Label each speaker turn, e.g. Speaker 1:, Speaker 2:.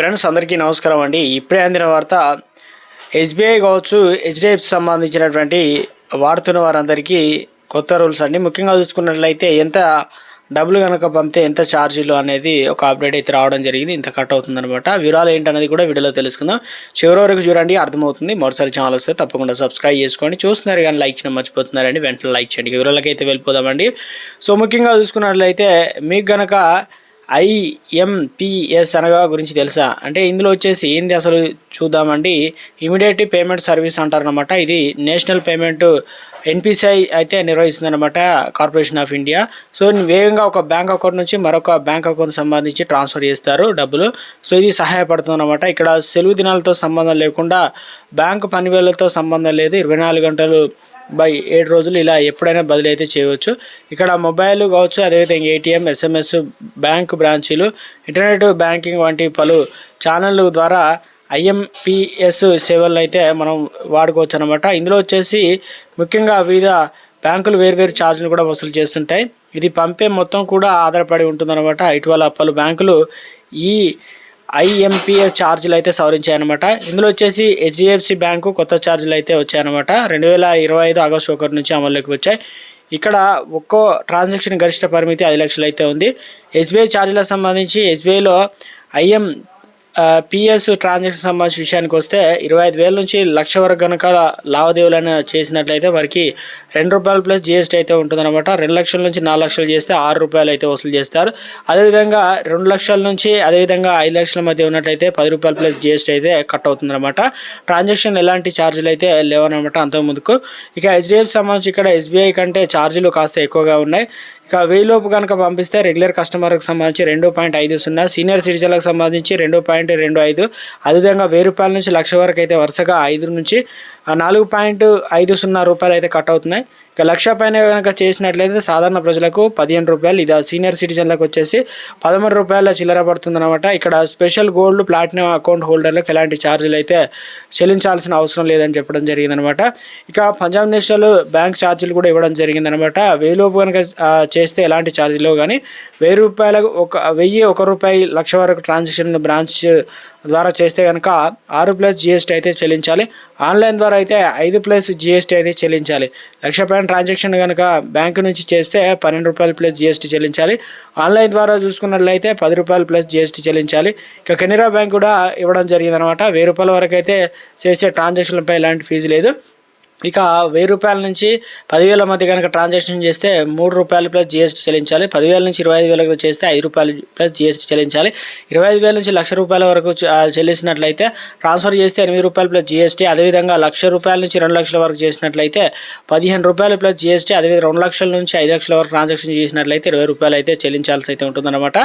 Speaker 1: Friends అందరికీ నమస్కారం అండి. ఇప్పుడే అందిన వార్త, ఎస్బీఐ కావచ్చు, హెచ్డిఎఫ్సి సంబంధించినటువంటి వాడుతున్న వారందరికీ కొత్త రూల్స్ అండి. ముఖ్యంగా చూసుకున్నట్లయితే ఎంత డబ్బులు కనుక పంపితే ఎంత ఛార్జీలు అనేది ఒక అప్డేట్ అయితే రావడం జరిగింది. ఇంత కట్ అవుతుందన్నమాట. వివరాలు ఏంటనేది కూడా వీడియోలో తెలుసుకుందాం. చివరి వరకు చూడండి, అర్థమవుతుంది. మరోసారి ఛానల్ వస్తే తప్పకుండా సబ్స్క్రైబ్ చేసుకోండి. చూస్తున్నారు కానీ లైక్ చేయడం మర్చిపోతున్నారండి, వెంటనే లైక్ చేయండి. వివరాలకి అయితే వెళ్ళిపోదామండి. సో ముఖ్యంగా చూసుకున్నట్లయితే మీకు కనుక ఐఎంపిఎస్ అనగా గురించి తెలుసా అంటే ఇందులో వచ్చేసి ఏంది అసలు చూద్దామండి. ఇమీడియట్ పేమెంట్ సర్వీస్ అంటారనమాట. ఇది నేషనల్ పేమెంట్ ఎన్పిసిఐ అయితే నిర్వహిస్తుందన్నమాట, కార్పొరేషన్ ఆఫ్ ఇండియా. సో వేగంగా ఒక బ్యాంక్ అకౌంట్ నుంచి మరొక బ్యాంక్ అకౌంట్ సంబంధించి ట్రాన్స్ఫర్ చేస్తారు డబ్బులు. సో ఇది సహాయపడుతుంది అనమాట. ఇక్కడ సెలవు దినాలతో సంబంధం లేకుండా, బ్యాంకు పనివేళ్లతో సంబంధం లేదు, 24 గంటలు బై 7 రోజులు ఇలా ఎప్పుడైనా బదిలీ అయితే చేయవచ్చు. ఇక్కడ మొబైల్ కావచ్చు, అదేవిధంగా ఏటీఎం, ఎస్ఎంఎస్, బ్యాంకు బ్రాంచీలు, ఇంటర్నెట్ బ్యాంకింగ్ వంటి పలు ఛానళ్ళ ద్వారా ఐఎంపిఎస్ సేవలను అయితే మనం వాడుకోవచ్చు అనమాట. ఇందులో వచ్చేసి ముఖ్యంగా వివిధ బ్యాంకులు వేర్వేరు ఛార్జీలు కూడా వసూలు చేస్తుంటాయి. ఇది పంపే మొత్తం కూడా ఆధారపడి ఉంటుందన్నమాట. ఇటీవల పలు బ్యాంకులు ఈ ఐఎంపిఎస్ ఛార్జీలు అయితే సవరించాయన్నమాట. ఇందులో వచ్చేసి హెచ్డిఎఫ్సి బ్యాంకు కొత్త ఛార్జీలు అయితే వచ్చాయన్నమాట. 2025 ఆగస్టు 1 నుంచి అమల్లోకి వచ్చాయి. ఇక్కడ ఒక్కో ట్రాన్సాక్షన్ గరిష్ట పరిమితి 5 లక్షలు అయితే ఉంది. ఎస్బీఐ ఛార్జీలకు సంబంధించి ఎస్బీఐలో పిఎస్ ట్రాన్సాక్షన్ సంబంధించిన విషయానికి వస్తే 25,000 నుంచి 1,00,000 వరకు కనుక లావాదేవీలను చేసినట్లయితే వారికి ₹2 ప్లస్ జిఎస్టీ అయితే ఉంటుందన్నమాట. 2 లక్షల నుంచి 4 లక్షలు చేస్తే ₹6 అయితే వసూలు చేస్తారు. అదేవిధంగా 2 లక్షల నుంచి అదేవిధంగా 5 లక్షల మధ్య ఉన్నట్లయితే ₹10 ప్లస్ జిఎస్టీ అయితే కట్ అవుతుందన్నమాట. ట్రాన్సాక్షన్ ఎలాంటి ఛార్జీలు అయితే లేవన్నమాట అంతకు ముందుకు. ఇక హెచ్డిఎఫ్సి సంబంధించి ఇక్కడ ఎస్బీఐ కంటే ఛార్జీలు కాస్త ఎక్కువగా ఉన్నాయి. ఇక 1000 లోపు కనుక పంపిస్తే రెగ్యులర్ కస్టమర్కి సంబంధించి 2.50, సీనియర్ సిటిజన్లకు సంబంధించి 2.25, అదేవిధంగా ₹1000 నుంచి 1,00,000 వరకు అయితే వరుసగా 5 నుంచి ₹4.50 అయితే కట్ అవుతున్నాయి. ఇక 1,00,000 పైన కనుక చేసినట్లయితే సాధారణ ప్రజలకు ₹15, ఇది సీనియర్ సిటిజన్లకు వచ్చేసి ₹13 చిల్లర పడుతుందన్నమాట. ఇక్కడ స్పెషల్ గోల్డ్, ప్లాటినం అకౌంట్ హోల్డర్లకు ఎలాంటి ఛార్జీలు అయితే చెల్లించాల్సిన అవసరం లేదని చెప్పడం జరిగిందనమాట. ఇక పంజాబ్ నేషనల్ బ్యాంక్ ఛార్జీలు కూడా ఇవ్వడం జరిగిందనమాట. 1000 లోపు కనుక చేస్తే ఎలాంటి ఛార్జీలు కానీ ₹1000 ₹1 లక్ష వరకు ట్రాన్సాక్షన్ బ్రాంచ్ ద్వారా చేస్తే కనుక 6 ప్లస్ జిఎస్టీ అయితే చెల్లించాలి. ఆన్లైన్ ద్వారా అయితే 5 ప్లస్ జిఎస్టీ అయితే చెల్లించాలి. 1,00,000 పైన ట్రాన్సాక్షన్ కనుక బ్యాంకు నుంచి చేస్తే ₹12 ప్లస్ జిఎస్టీ చెల్లించాలి. ఆన్లైన్ ద్వారా చూసుకున్నట్లయితే ₹10 ప్లస్ జిఎస్టీ చెల్లించాలి. ఇక కెనరా బ్యాంక్ కూడా ఇవ్వడం జరిగిందనమాట. ₹1000 వరకు అయితే చేసే ట్రాన్సాక్షన్లపై ఎలాంటి ఫీజు లేదు. ఇక ₹1000 నుంచి 10,000 మధ్య కనుక ట్రాన్సాక్షన్ చేస్తే ₹3 ప్లస్ జిఎస్టీ చెల్లించాలి. 10,000 నుంచి 25,000 చేస్తే ₹5 ప్లస్ జిఎస్టీ చెల్లించాలి. 25,000 నుంచి ₹1,00,000 వరకు చెల్లించినట్లయితే ట్రాన్స్ఫర్ చేస్తే ₹8 ప్లస్ జిఎస్టీ. అదేవిధంగా ₹1,00,000 నుంచి 2 లక్షల వరకు చేసినట్లయితే ₹15 ప్లస్ జిఎస్టీ. అదేవిధంగా 2 లక్షల నుంచి 5 లక్షల వరకు ట్రాన్సాక్షన్ చేసినట్లయితే ₹20 అయితే చెల్లించాల్సి అయితే ఉంటుందన్నమాట.